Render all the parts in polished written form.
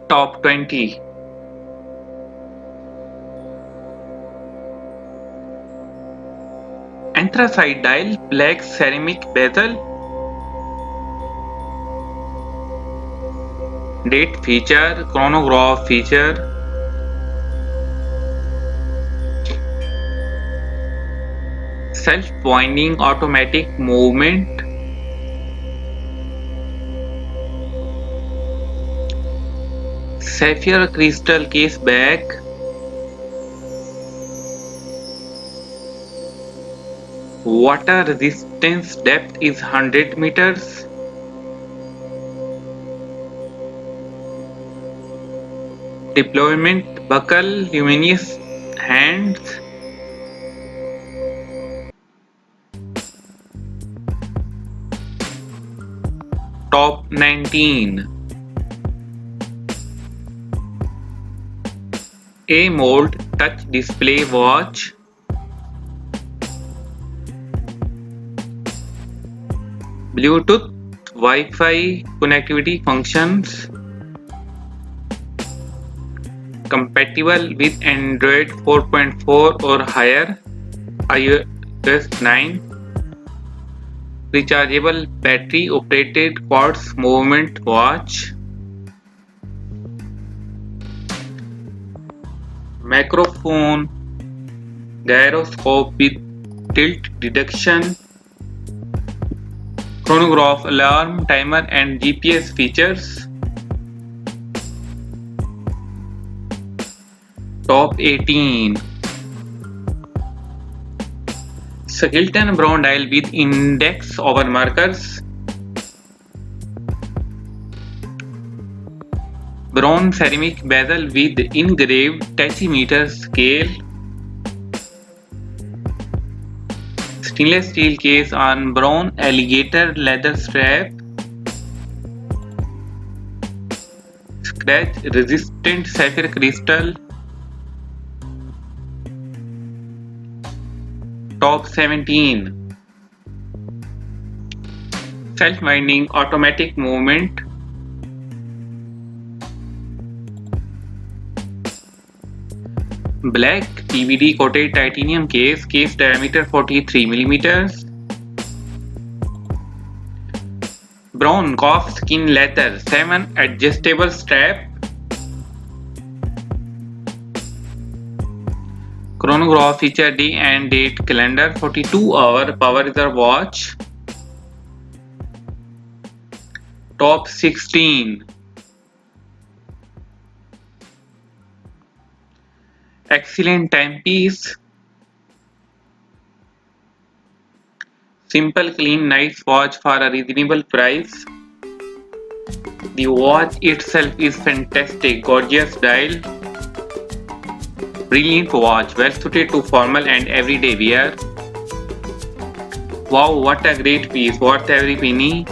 Top 20. Anthracite dial, black ceramic bezel. Date feature, chronograph feature. Self-winding automatic movement. Sapphire crystal case back. Water resistance depth is 100 meters. Deployment buckle, luminous hands. Top 19. A mold touch display watch. Bluetooth Wi-Fi connectivity functions. Compatible with Android 4.4 or higher, iOS 9. Rechargeable battery operated quartz movement watch. Microphone, gyroscope with tilt detection. Chronograph, alarm, timer and GPS features. Top 18. Skeleton brown dial with index over markers. Bronze ceramic bezel with engraved tachymeter scale. Stainless steel case on brown alligator leather strap. Scratch resistant sapphire crystal. Top 17. Self-winding automatic movement. Black PVD coated titanium case, case diameter 43 mm. Brown calf skin leather, 7 adjustable strap. Chronograph feature day and date calendar, 42-hour power reserve watch. Top 16. Excellent timepiece. Simple, clean, nice watch for a reasonable price. The watch itself is fantastic, gorgeous dial. Brilliant watch, well suited to formal and everyday wear. Wow, what a great piece, worth every penny.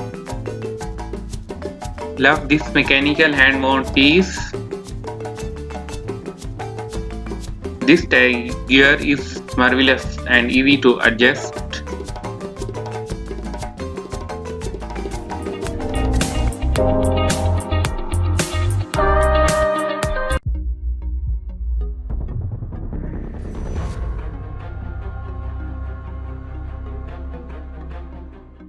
Love this mechanical hand mount piece. This gear is marvelous and easy to adjust.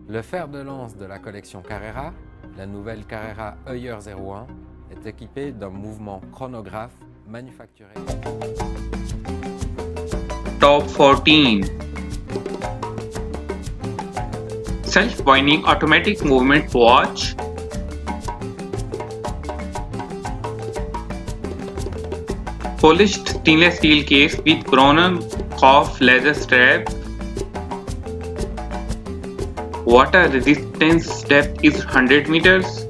Le fer de lance de la collection Carrera, la nouvelle Carrera Heuer 01, est équipé d'un mouvement chronographe manufacturé. Top 14. Self-winding automatic movement watch. Polished stainless steel case with chronograph leather strap. Water resistance depth is 100 meters.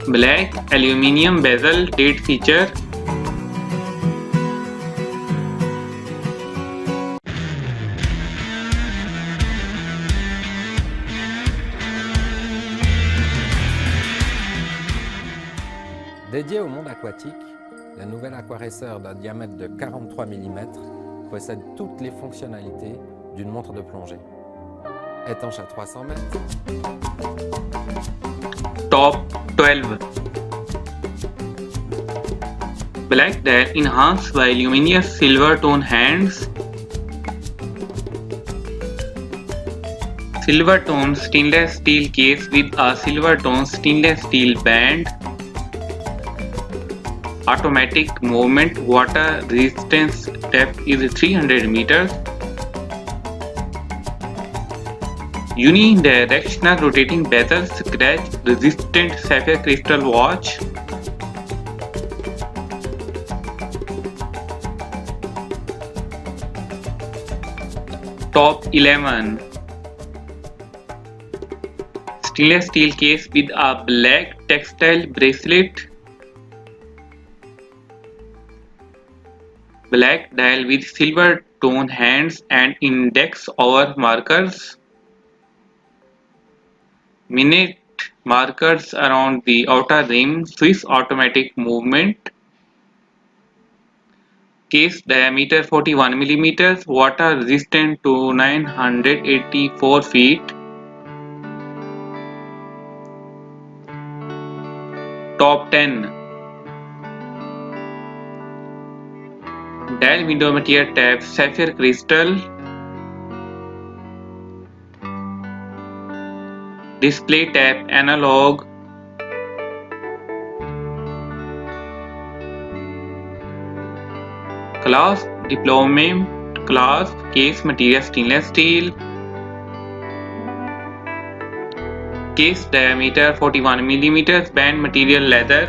Black aluminium bezel, date feature. Dédié au monde aquatique, la nouvelle Aquaracer d'un diamètre de 43 mm possède toutes les fonctionnalités d'une montre de plongée. Étanche à 300 mètres. Top 12. Black dial enhanced by luminous silver tone hands. Silver tone stainless steel case with a silver tone stainless steel band. Automatic movement, water resistance depth is 300 meters. Unidirectional rotating bezel, scratch resistant sapphire crystal watch. Top 11. Stainless steel case with a black textile bracelet. Black dial with silver tone hands and index hour markers. Minute markers around the outer rim. Swiss automatic movement. Case diameter 41 mm. Water resistant to 984 feet. Top 10. Dial window material tab sapphire crystal. Display tab analog. Clasp deployment clasp case material stainless steel. Case diameter 41 mm. Band material leather.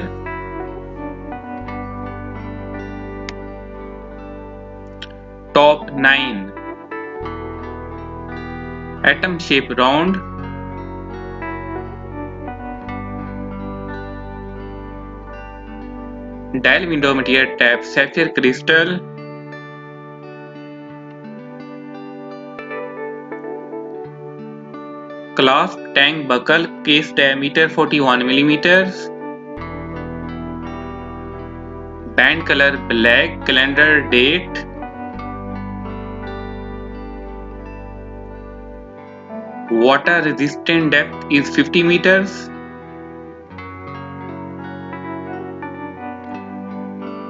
Top 9. Atom shape round. Dial window material tab sapphire crystal. Clasp tank buckle case diameter 41 mm. Band color black. Calendar date. Water resistant depth is 50 meters.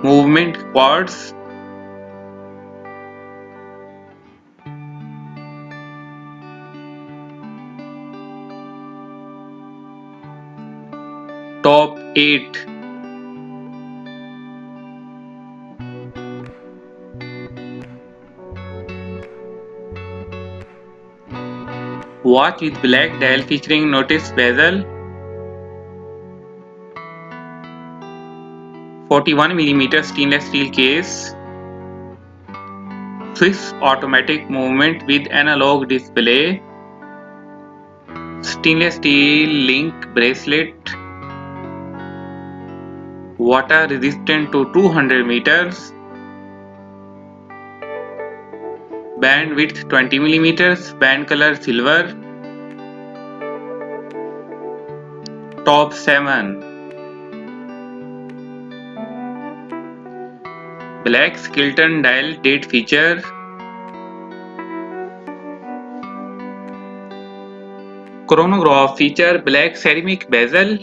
Movement quartz. Top 8. Watch with black dial featuring notice bezel. 41 mm stainless steel case. Swiss automatic movement with analog display. Stainless steel link bracelet. Water resistant to 200 meters. Band width 20 mm. Band color silver. Top 7. Black skeleton dial date feature. Chronograph feature black ceramic bezel.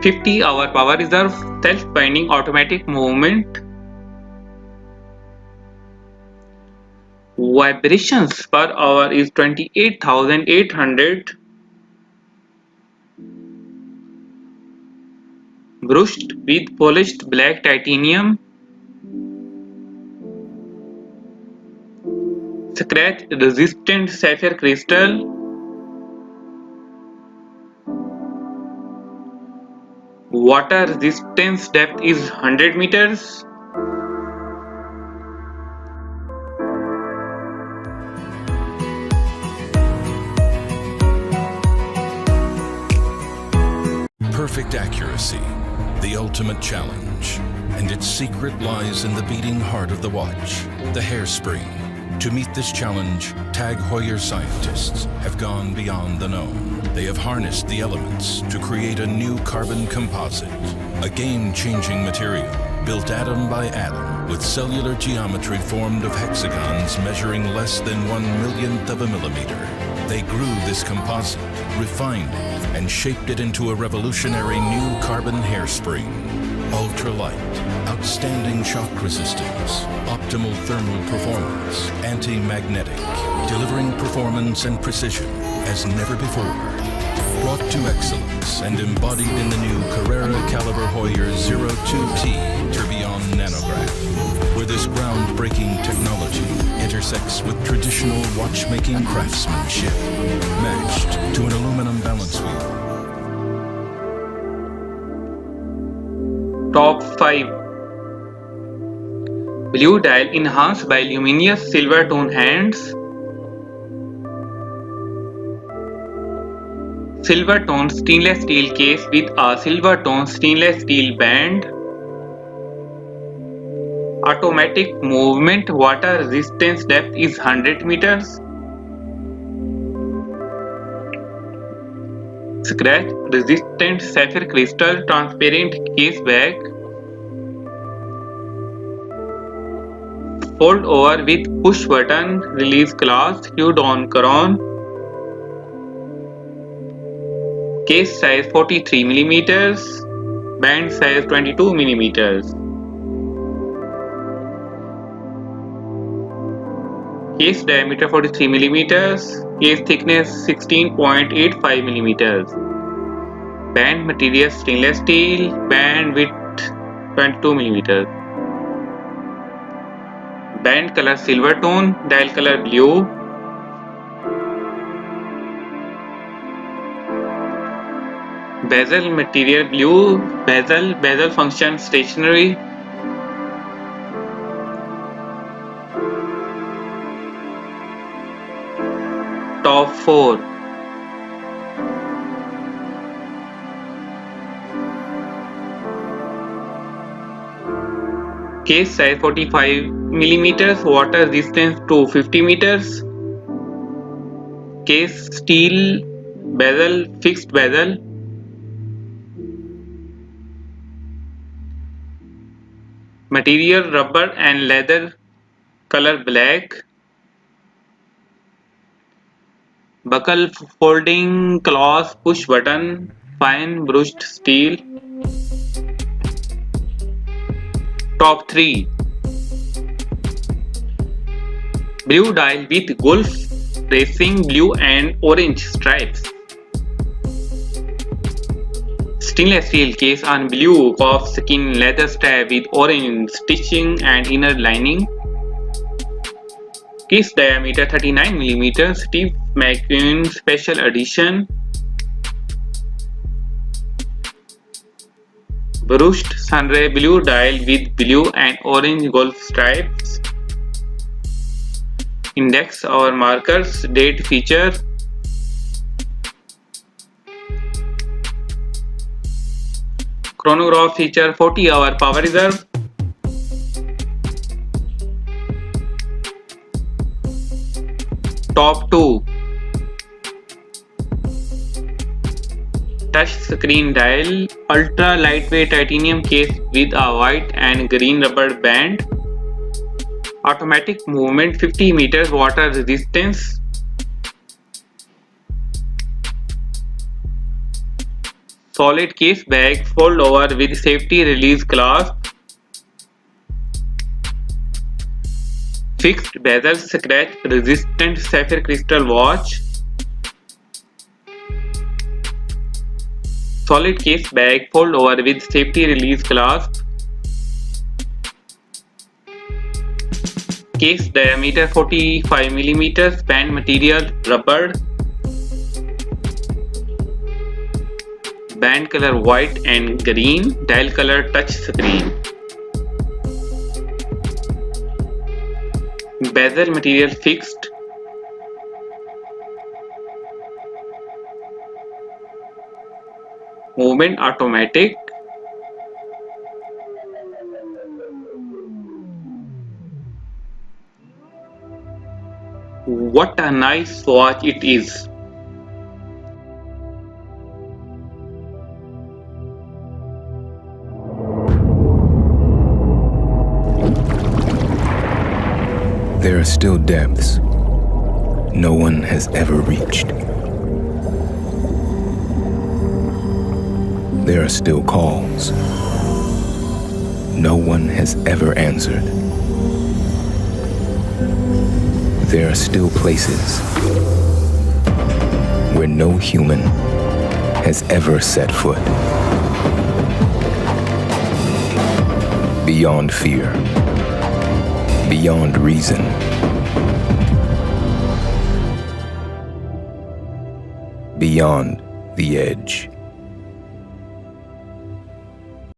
"50-hour power reserve, self-binding automatic movement." Vibrations per hour is 28,800. Brushed with polished black titanium. Scratch resistant sapphire crystal. Water resistance depth is 100 meters. Perfect accuracy, the ultimate challenge, and its secret lies in the beating heart of the watch, the hairspring. To meet this challenge, Heuer scientists have gone beyond the known. They have harnessed the elements to create a new carbon composite, a game-changing material built atom by atom with cellular geometry formed of hexagons measuring less than 1/1,000,000th of a millimeter. They grew this composite, refined it, and shaped it into a revolutionary new carbon hairspring. Ultralight, outstanding shock resistance, optimal thermal performance, anti-magnetic, delivering performance and precision as never before. Brought to excellence and embodied in the new Carrera Calibre Heuer 02T Tourbillon nanograph, where this groundbreaking technology intersects with traditional watchmaking craftsmanship, matched to an aluminum balance wheel. Top 5. Blue dial enhanced by luminous silver tone hands. Silver tone stainless steel case with a silver tone stainless steel band. Automatic movement, water resistance depth is 100 meters. Scratch resistant sapphire crystal transparent case bag. Fold over with push button release clasp, screwed on crown. Case size 43 millimeters. Band size 22 millimeters. Case diameter 43 millimeters. Case thickness 16.85 millimeters. Band material stainless steel. Band width 22 millimeters. Band color silver tone. Dial color blue. Bezel material blue. Bezel function stationary. Top 4. Case size 45 millimeters. Water resistance to 50 meters. Case steel bezel, fixed bezel. Material rubber and leather, color black. Buckle folding clasp push button, fine brushed steel. Top 3. Blue dial with Gulf racing blue and orange stripes. Stainless steel case on blue calfskin leather strap with orange stitching and inner lining. Case diameter 39 mm. Steve McQueen special edition. Brushed sunray blue dial with blue and orange golf stripes. Index or markers, date feature. Chronograph feature 40-hour power reserve. Top 2. Touch screen dial, ultra lightweight titanium case with a white and green rubber band. Automatic movement 50 meters, water resistance. Solid case bag, fold over with safety release clasp. Fixed bezel, scratch resistant sapphire crystal watch. Solid case bag, fold over with safety release clasp. Case diameter 45 mm, band material rubber. Band color white and green, dial color touch screen. Bezel material fixed. Movement automatic. What a nice watch it is. are still depths no one has ever reached. There are still calls no one has ever answered. There are still places where no human has ever set foot. Beyond fear, beyond reason, beyond the edge.